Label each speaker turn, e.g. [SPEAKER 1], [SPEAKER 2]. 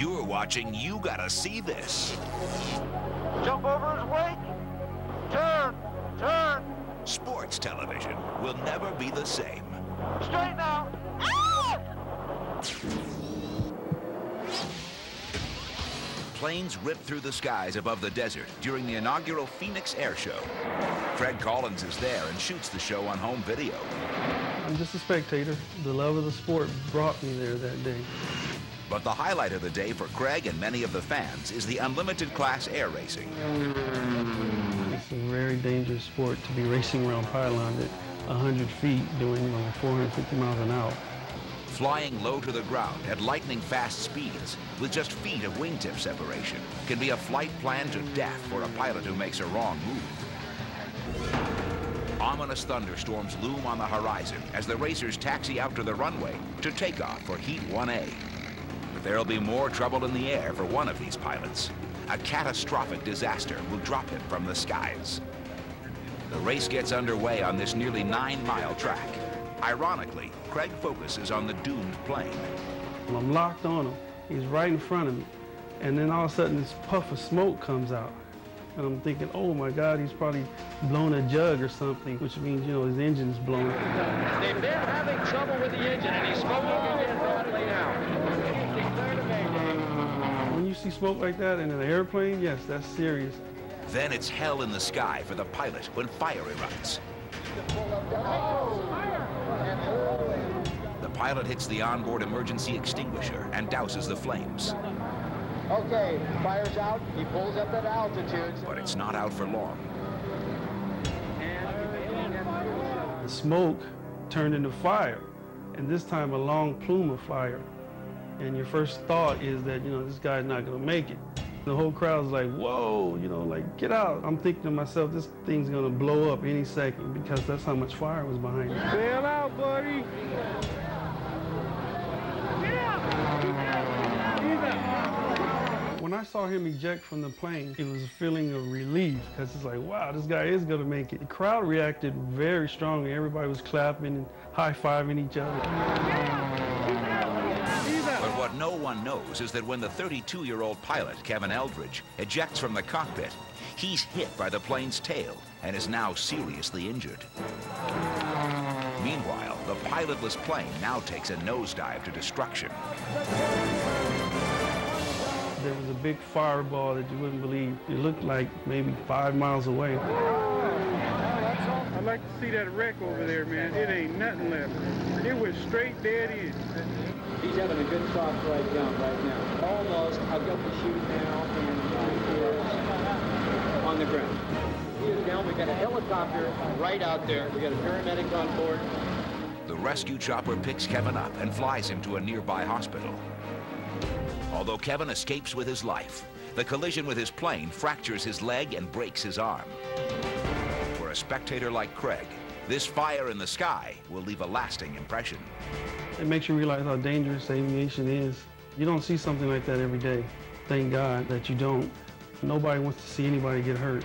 [SPEAKER 1] You're watching You Gotta See This.
[SPEAKER 2] Jump over his wake. Turn, turn.
[SPEAKER 1] Sports television will never be the same.
[SPEAKER 2] Straight now.
[SPEAKER 1] Planes rip through the skies above the desert during the inaugural Phoenix Air Show. Craig Collins is there and shoots the show on home video.
[SPEAKER 3] I'm just a spectator. The love of the sport brought me there that day.
[SPEAKER 1] But the highlight of the day for Craig and many of the fans is the unlimited class air racing.
[SPEAKER 3] It's a very dangerous sport to be racing around pylons at 100 feet doing 450 miles an hour.
[SPEAKER 1] Flying low to the ground at lightning-fast speeds with just feet of wingtip separation can be a flight planned to death for a pilot who makes a wrong move. Ominous thunderstorms loom on the horizon as the racers taxi out to the runway to take off for Heat 1A. But there'll be more trouble in the air for one of these pilots. A catastrophic disaster will drop him from the skies. The race gets underway on this nearly 9-mile track. Ironically, Craig focuses on the doomed plane.
[SPEAKER 3] I'm locked on him. He's right in front of me. And then all of a sudden this puff of smoke comes out. And I'm thinking, oh my God, he's probably blown a jug or something, which means, you know, his engine's blown.
[SPEAKER 4] They've been having trouble with the engine, and he's smoking again rapidly now.
[SPEAKER 3] When you see smoke like that in an airplane, yes, that's serious.
[SPEAKER 1] Then it's hell in the sky for the pilot when fire erupts. The pilot hits the onboard emergency extinguisher and douses the flames.
[SPEAKER 4] Okay, fire's out. He pulls up at altitude.
[SPEAKER 1] But it's not out for long.
[SPEAKER 3] The smoke turned into fire, and this time a long plume of fire. And your first thought is that, you know, this guy's not gonna make it. The whole crowd's like, whoa, you know, like, get out. I'm thinking to myself, this thing's gonna blow up any second because that's how much fire was behind it. Bail out, buddy. When I saw him eject from the plane, it was a feeling of relief because it's like, wow, this guy is gonna make it. The crowd reacted very strongly. Everybody was clapping and high-fiving each other.
[SPEAKER 1] But what no one knows is that when the 32-year-old pilot, Kevin Eldridge, ejects from the cockpit, he's hit by the plane's tail and is now seriously injured. Meanwhile, the pilotless plane now takes a nosedive to destruction.
[SPEAKER 3] There was a big fireball that you wouldn't believe. It looked like maybe 5 miles away. I'd like to see that wreck over there, man. It ain't nothing left. It was straight dead in.
[SPEAKER 4] He's having a good soft ride down right now. Almost. I've got the chute now, and he is on the ground. He is down. We've got a helicopter right out there. We've got a paramedic on board.
[SPEAKER 1] The rescue chopper picks Kevin up and flies him to a nearby hospital. Although Kevin escapes with his life, the collision with his plane fractures his leg and breaks his arm. For a spectator like Craig, this fire in the sky will leave a lasting impression.
[SPEAKER 3] It makes you realize how dangerous aviation is. You don't see something like that every day. Thank God that you don't. Nobody wants to see anybody get hurt.